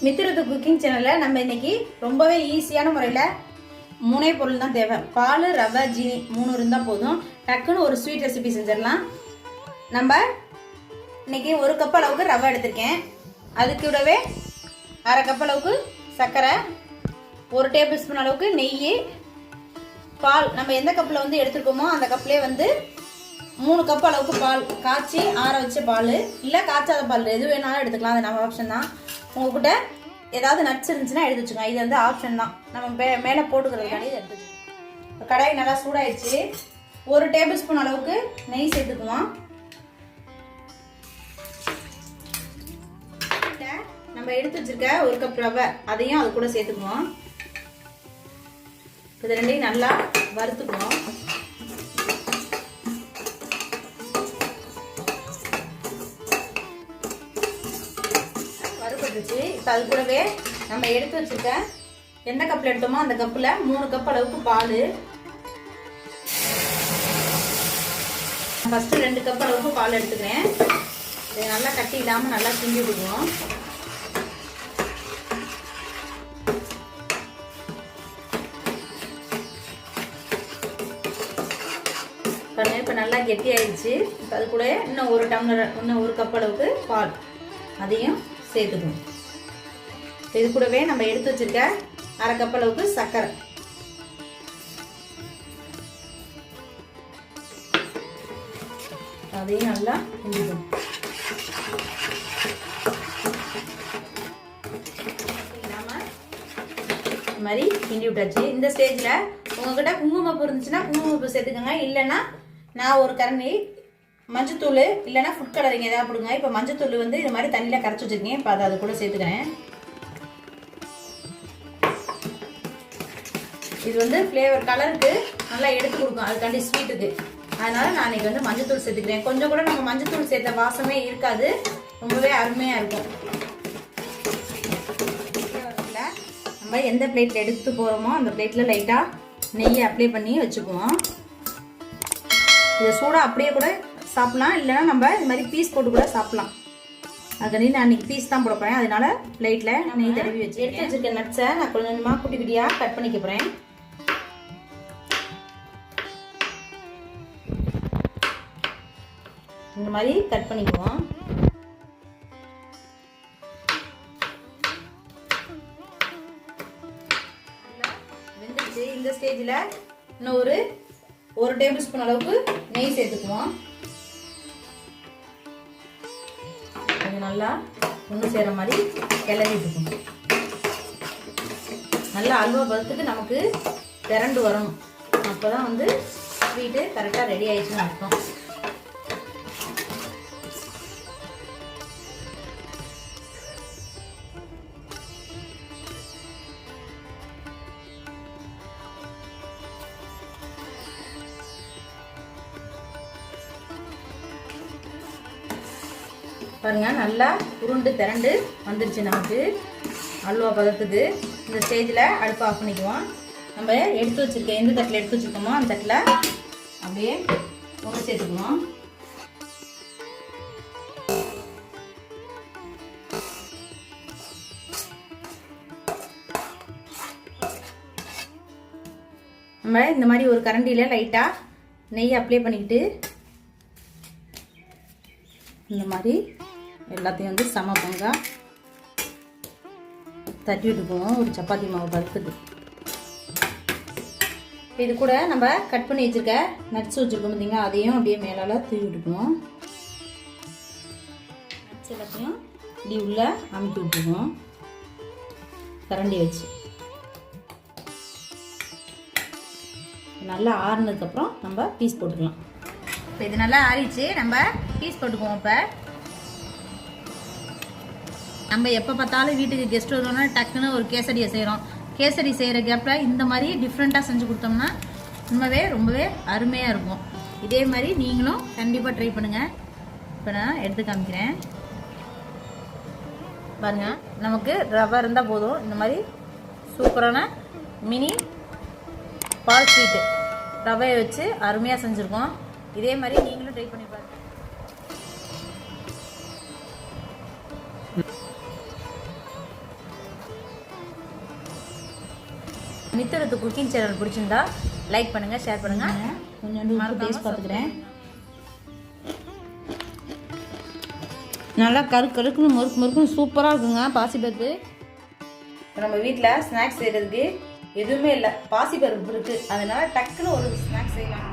மித்ருது cooking சேனல்ல நம்ம இன்னைக்கு ரொம்பவே ஈஸியான முறையில மூணே பொருள் தான் தேவை. பால், ரவை, ஜீனி 3 இருந்தா போதும். டக்குன்னு ஒரு ஸ்வீட் ரெசிபி செஞ்சிடலாம். நம்ம இன்னைக்கு 1 கப் அளவுக்கு ரவை எடுத்திருக்கேன். அது கூடவே 1/2 கப் அளவுக்கு சர்க்கரை, 1 டேபிள் ஸ்பூன் அளவுக்கு நெய், பால் நம்ம எந்த கப்பில் வந்து எடுத்துருக்கோமோ அந்த கப்லேயே வந்து 3 கப் அளவுக்கு பால் காய்ச்சி ஆற வச்ச பால், இல்லை காய்ச்சாத பால் எது வேணாலும் எடுத்துக்கலாம். அது நம்ம ஆப்ஷன் தான். உங்ககிட்ட ஏதாவது நட்ஸ் இருந்துச்சுன்னா எடுத்து வச்சுக்கோங்க. இது வந்து ஆப்ஷன் தான், நம்ம மேலே போட்டுக்கிறதுக்காண்டி இதை எடுத்து வச்சுக்கோங்க. கடாய் நல்லா சூடாயிடுச்சு. 1 டேபிள் ஸ்பூன் அளவுக்கு நெய் சேர்த்துக்குவோம். நம்ம எடுத்து வச்சிருக்க 1 கப் ரவை அதையும் அது கூட சேர்த்துக்குவோம். இது ரெண்டையும் நல்லா வறுத்துக்குவோம். வறுபட்டுச்சு. இப்போ அது கூடவே நம்ம எடுத்து வச்சிருக்க எந்த கப்பில் எடுத்தோமோ அந்த கப்பில் 3 கப் அளவுக்கு பால், ஃபர்ஸ்ட் 2 கப் அளவுக்கு பால் எடுத்துக்கிறேன். இதை நல்லா கட்டி இல்லாமல் நல்லா கிண்டி விடுவோம். பாருங்க, இப்போ நல்லா கெட்டி ஆயிடுச்சு. இப்போ அது கூட இன்னும் 1 கப் அளவுக்கு பால் அதையும் சேர்த்துக்கணும். இது கூடவே நம்ம எடுத்து வச்சிருக்க 1/2 கப் அளவுக்கு சர்க்கரை, அதையும் நல்லா கிண்டிக்கணும். இந்த மாதிரி கிண்டி விட்டாச்சு. இந்த ஸ்டேஜ்ல உங்ககிட்ட குங்குமப்பூ இருந்துச்சுன்னா குங்குமப்பூ சேர்த்துக்கோங்க. இல்லைன்னா நான் 1 கரண்டி மஞ்சத்தூள் இல்லைன்னா ஃபுட் கலரிங் எதாவது போடுங்க. இப்போ மஞ்சத்தூள் வந்து இது மாதிரி தண்ணியில் கரைச்சி வச்சுருக்கேன். இப்போ அதை அது கூட சேர்த்துக்கிறேன். இது வந்து ஃப்ளேவர் கலருக்கு நல்லா எடுத்து கொடுக்கும், அதுக்காண்டி ஸ்வீட்டுக்கு. அதனால நான் இன்னைக்கு வந்து மஞ்சத்தூள் சேர்த்துக்கிறேன். கொஞ்சம் கூட நம்ம மஞ்சத்தூள் சேர்த்த வாசமே இருக்காது, ரொம்பவே அருமையாக இருக்கும். நம்ம எந்த பிளேட்டில் எடுத்து போகிறோமோ அந்த பிளேட்டில் லைட்டாக நெய்யை அப்ளை பண்ணி வச்சுக்குவோம். இதை சூடாக அப்படியே கூட சாப்பிட்லாம், இல்லைன்னா நம்ம இது மாதிரி பீஸ் போட்டு கூட சாப்பிட்லாம். அதுக்காண்டி நான் இன்னைக்கு பீஸ் தான் போட போகிறேன். அதனால பிளேட்டில் நெய் தடவி வச்சு எடுத்து வச்சுருக்க நட்ஸை நான் கொஞ்சம் கொஞ்சமாக குட்டி குட்டியாக கட் பண்ணிக்க போகிறேன். இந்த மாதிரி கட் பண்ணிக்குவோம். வெந்துடுச்சு. இந்த ஸ்டேஜில் இன்னும் 1 டேபிள் ஸ்பூன் அளவுக்கு நெய் சேர்த்துக்குவோம். கொஞ்சம் நல்லா ஒன்று சேர மாதிரி கிளறிட்டுக்கணும். நல்லா அல்வா பதத்துக்கு நமக்கு திரண்டு வரணும். அப்போ தான் வந்து ஸ்வீட்டு கரெக்டாக ரெடி ஆயிடுச்சுன்னு அர்த்தம். பாருங்க, நல்லா உருண்டு திரண்டு வந்துருச்சு நமக்கு அல்வா பதத்துக்கு. இந்த ஸ்டேஜில் அடுப்பு ஆஃப் பண்ணிக்குவோம். நம்ம எடுத்து வச்சிருக்க எந்த தட்டில் எடுத்து வச்சுருக்கோமோ அந்த தட்டில் அப்படியே ஒன்று சேர்த்துக்குவோம். நம்ம இந்த மாதிரி ஒரு கரண்டியில் லைட்டாக நெய் அப்ளை பண்ணிக்கிட்டு இந்த மாதிரி எல்லாத்தையும் வந்து சம பங்கா தட்டி விட்டுக்குவோம் ஒரு சப்பாத்தி மாவு பதத்துக்கு. இது கூட நம்ம கட் பண்ணி வச்சுருக்க நட்ஸ் வச்சுருக்கோம் பார்த்தீங்களா, அதையும் அப்படியே மேலால் தூவி விட்டுக்குவோம். நட்ஸ் எல்லாத்தையும் இப்படி உள்ள அமுக்கி விட்டுக்குவோம் கரண்டி வச்சு. நல்லா ஆறுனதுக்கப்புறம் நம்ம பீஸ் போட்டுக்கலாம். இப்போ இது நல்லா ஆறிச்சு, நம்ம பீஸ் போட்டுக்குவோம். இப்போ நம்ம எப்போ பார்த்தாலும் வீட்டுக்கு கெஸ்ட் வருவோம்னா டக்குன்னு ஒரு கேசரியை செய்கிறோம். கேசரி செய்கிற கேப்பில் இந்த மாதிரி டிஃப்ரெண்ட்டாக செஞ்சு கொடுத்தோம்னா ரொம்பவே அருமையாக இருக்கும். இதே மாதிரி நீங்களும் கண்டிப்பாக ட்ரை பண்ணுங்கள். இப்போ நான் எடுத்து காமிக்கிறேன். பாருங்கள், நமக்கு ரவை இருந்தால் போதும். இந்த மாதிரி சூப்பரான மினி பால் ஸ்வீட்டு ரவையை வச்சு அருமையாக செஞ்சுருக்கோம். இதே மாதிரி நீங்களும் ட்ரை பண்ணி பாருங்கள். மித்தரத்து குக்கிங் சேனல் பிடிச்சிருந்தா லைக் பண்ணுங்கள், ஷேர் பண்ணுங்கள். கொஞ்சோண்டு டேஸ்ட் பார்த்துக்கிறேன். நல்லா கருக்குன்னு முறுக்குன்னு சூப்பராக இருக்குங்க பாசிப்பருப்பு. இப்போ நம்ம வீட்டில் ஸ்நாக்ஸ் செய்கிறதுக்கு எதுவுமே இல்லை, பாசிப்பருப்பு இருக்குது. அதனால் டக்குன்னு ஒரு ஸ்நாக்ஸ் செய்யலாம்.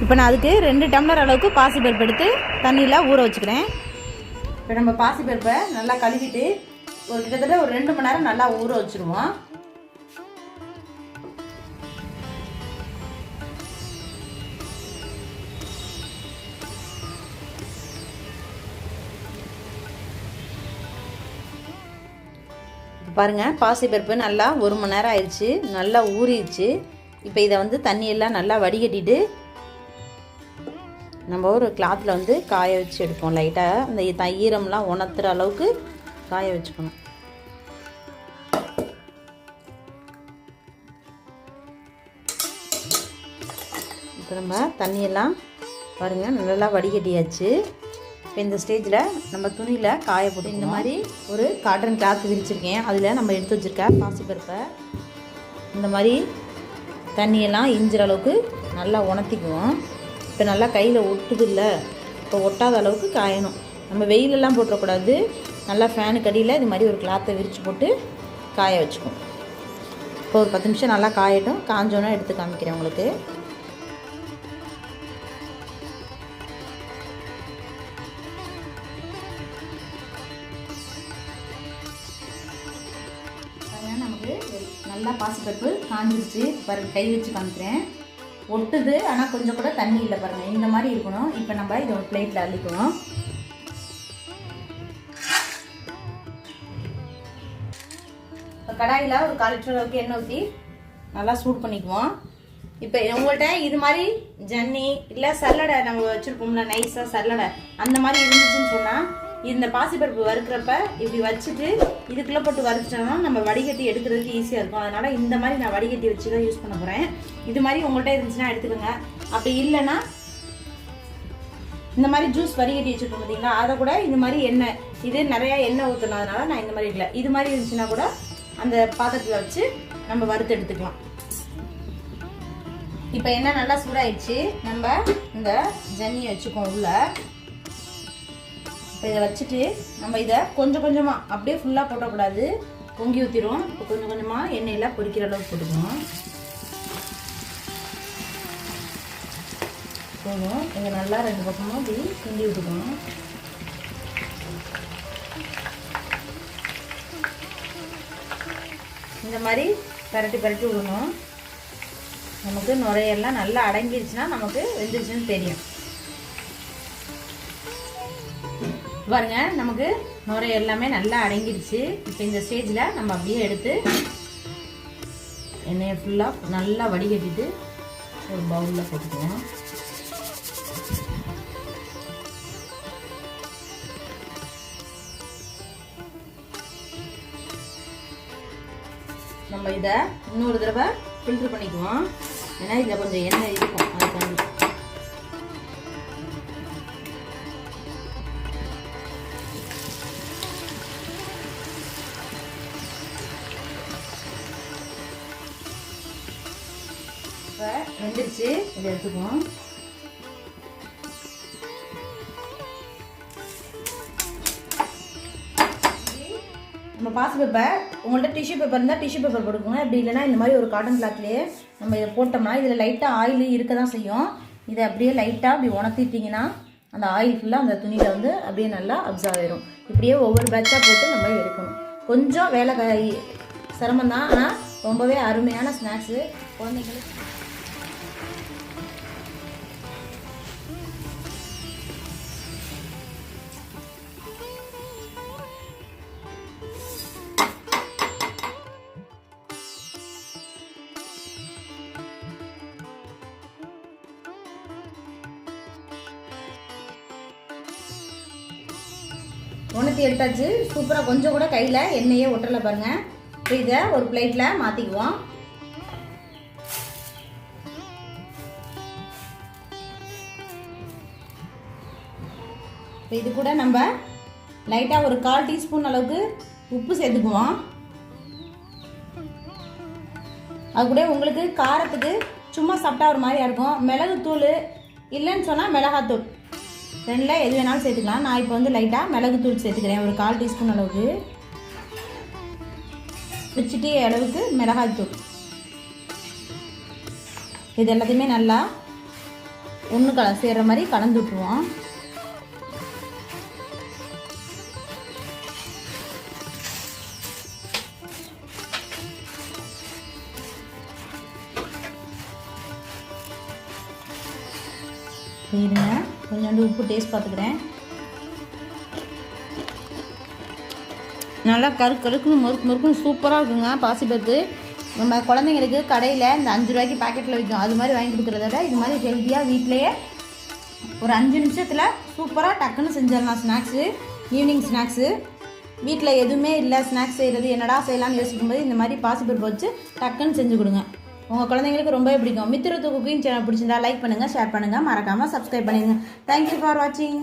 இப்போ நான் அதுக்கு 2 டம்ளர் அளவுக்கு பாசிப்பருப்பு எடுத்து தண்ணியில் ஊற வச்சுக்கிறேன். இப்போ நம்ம பாசிப்பருப்பை நல்லா கழுவிட்டு கிட்டத்தட்ட ஒரு 2 மணி நேரம் நல்லா ஊற வச்சுருவோம். பாருங்கள், பாசிப்பருப்பு நல்லா 1 மணி நேரம் ஆயிடுச்சு, நல்லா ஊறிடுச்சு. இப்போ இதை வந்து தண்ணியெல்லாம் நல்லா வடிகட்டிட்டு நம்ம ஒரு கிளாத்தில் காய வச்சு எடுப்போம். லைட்டாக அந்த ஈரம்லாம் உணர்த்துற அளவுக்கு காய வச்சுக்கணும். இப்போ நம்ம தண்ணியெல்லாம் பாருங்கள் நல்லா வடிகட்டியாச்சு. இப்போ இந்த ஸ்டேஜில் நம்ம துணியில் காய போட்டு இந்த மாதிரி ஒரு காட்டன் கிளாத் விரிச்சிருக்கேன். அதில் நம்ம எடுத்து வச்சுருக்க பாசிப்பருப்பை இந்த மாதிரி தண்ணியெல்லாம் இஞ்சிற அளவுக்கு நல்லா உணர்த்திக்குவோம். இப்போ நல்லா கையில் ஒட்டுது இல்லை, இப்போ ஒட்டாத அளவுக்கு காயணும். நம்ம வெயிலெல்லாம் போட்டுறக்கூடாது. நல்லா ஃபேனுக்கு அடியில் இது மாதிரி ஒரு கிளாத்தை விரித்து போட்டு காய வச்சுக்குவோம். இப்போ ஒரு 10 நிமிஷம் நல்லா காயட்டும். காஞ்சோன்னா எடுத்து காமிக்கிறேன் உங்களுக்கு. நமக்கு நல்லா பாசிப்பருப்பு காஞ்சிருச்சு. பாருங்கள், கை வச்சு காமிக்கிறேன். ஒட்டுது, ஆனால் கொஞ்சம் கூட தண்ணி இல்லை. பாருங்கள், இந்த மாதிரி இருக்கணும். இப்போ நம்ம இதை ஒரு பிளேட்டில் அள்ளிக்குவோம். இப்போ கடாயில் ஒரு 1/4 லிட்டர் அளவுக்கு எண்ணெய் ஊற்றி நல்லா சூடு பண்ணிக்குவோம். இப்போ உங்கள்கிட்ட இது மாதிரி ஜன்னி இல்லை சல்லடை நம்ம வச்சுருப்போம்ல, நைஸாக சல்லடை அந்த மாதிரி இருந்துச்சுன்னு சொன்னால் இந்த பாசிப்பருப்பு வறுக்கிறப்ப இப்படி வச்சுட்டு இதுக்குள்ளே போட்டு வறுத்துட்டோம்னா நம்ம வடிகட்டி எடுக்கிறதுக்கு ஈஸியாக இருக்கும். அதனால் இந்த மாதிரி நான் வடிகட்டி வச்சு தான் யூஸ் பண்ண போகிறேன். இது மாதிரி உங்கள்கிட்ட இருந்துச்சுன்னா எடுத்துக்கோங்க. அப்படி இல்லைன்னா இந்த மாதிரி ஜூஸ் வடிகட்டி வச்சுருக்கோம் பார்த்தீங்களா, அதை கூட இந்த மாதிரி எண்ணெய், இது நிறையா எண்ணெய் ஊற்றுனதுனால நான் இந்த மாதிரி இல்லை. இது மாதிரி இருந்துச்சுன்னா கூட அந்த பாத்திரத்தில் வச்சு நம்ம வறுத்து எடுத்துக்கலாம். இப்போ எண்ணெய் நல்லா சூடாயிடுச்சு. நம்ம இந்த ஜன்னியை வச்சுக்கோம் உள்ள. இப்போ இதை வச்சுட்டு நம்ம இதை கொஞ்சம் கொஞ்சமாக, அப்படியே ஃபுல்லாக போட்டக்கூடாது, பொங்கி ஊற்றிடும். இப்போ கொஞ்சம் கொஞ்சமாக எண்ணெயில் பொரிக்கிற அளவுக்கு போட்டுக்கணும். போதும். இங்கே நல்லா 2 பக்கமும் இப்படி கிண்டி விட்டுக்கணும். இந்த மாதிரி பரட்டி விடணும். நமக்கு நுரையெல்லாம் நல்லா அடங்கிடுச்சுன்னா நமக்கு வெந்துருச்சுன்னு தெரியும். பாருங்க, நமக்கு நுரை எல்லாமே நல்லா அடங்கிடுச்சு. இப்போ இந்த ஸ்டேஜில் நம்ம அப்படியே எடுத்து எண்ணெயை ஃபுல்லாக நல்லா வடிகட்டிட்டு ஒரு பவுலில் போட்டுக்குவோம். நம்ம இதை இன்னொரு தடவை ஃபில்ட்ரு பண்ணிக்குவோம். ஏன்னா இதில் கொஞ்சம் எண்ணெய் இருக்கும், அதுக்காண்டி. இப்போ வெந்துருச்சு, இதை எடுத்துக்குவோம். நம்ம பாசிப்பேப்பர், உங்கள்கிட்ட டிஷ்யூ பேப்பர் இருந்தால் டிஷ்யூ பேப்பர் போட்டுக்கோங்க. அப்படி இல்லைனா இந்த மாதிரி ஒரு காட்டன் கிளாத்லேயே நம்ம இதை போட்டோம்னா இதில் லைட்டாக ஆயில் இருக்க தான் செய்யும். இதை அப்படியே லைட்டாக அப்படி உணர்த்திட்டிங்கன்னா அந்த ஆயில் ஃபுல்லாக அந்த துணியில் அப்படியே நல்லா அப்சர்வ் ஆயிடும். இப்படியே ஒவ்வொரு பேட்சாக போட்டு நம்ம எடுக்கணும். கொஞ்சம் வேலை சிரமம் தான், ஆனால் ரொம்பவே அருமையான ஸ்நாக்ஸு குழந்தைங்களுக்கு. உணர்த்தி எடுத்தாச்சு. சூப்பராக, கொஞ்சம் கூட கையில் எண்ணெயே ஒட்டலை பாருங்கள். இப்போ இதை ஒரு பிளேட்டில் மாற்றிக்குவோம். இப்போ இது கூட நம்ம லைட்டாக ஒரு 1/4 டீஸ்பூன் அளவுக்கு உப்பு சேர்த்துக்குவோம். அது கூட உங்களுக்கு காரத்துக்கு சும்மா சாப்பிட்டா ஒரு மாதிரியா இருக்கும். மிளகுத்தூள் இல்லைன்னு சொன்னால் மிளகாத்தூள் ரெண்டில் எது வேணாலும் சேர்த்துக்கலாம். நான் இப்போ வந்து லைட்டாக மிளகுத்தூள் சேர்த்துக்கிறேன், ஒரு 1/4 டீஸ்பூன் அளவுக்கு. வச்சுட்டு அளவுக்கு மிளகாய்த்தூள். இது எல்லாத்தையுமே நல்லா ஒன்று சேர்கிற மாதிரி கலந்து விட்டுருவோம். இருங்க, கொஞ்சோண்டு உப்பு டேஸ்ட் பார்த்துக்கிறேன். நல்லா கருக்குன்னு முறுக்குன்னு சூப்பராக இருக்குங்க பாசிப்பருப்பு. நம்ம குழந்தைங்களுக்கு கடையில் இந்த 5 ரூபாய்க்கு பாக்கெட்டில் விற்கும், அது மாதிரி வாங்கி கொடுக்குறத விட இது மாதிரி ஹெல்த்தியாக வீட்டிலையே ஒரு 5 நிமிஷத்தில் சூப்பராக டக்குன்னு செஞ்சிடலாம். Snacks, evening snacks. வீட்டில் எதுவுமே இல்லை, ஸ்நாக்ஸ் செய்கிறது என்னடா செய்யலாம்னு யோசிக்கும்போது இந்த மாதிரி பாசிப்பருப்பு வச்சு டக்குன்னு செஞ்சு கொடுங்க. உங்கள் குழந்தைங்களுக்கு ரொம்பவே பிடிக்கும். மித்ருத்து குக்கிங் சேனல் பிடிச்சிருந்தா லைக் பண்ணுங்கள், ஷேர் பண்ணுங்கள், மறக்காமல் சப்ஸ்கிரைப் பண்ணிடுங்க. தேங்க்யூ ஃபார் வாட்சிங்.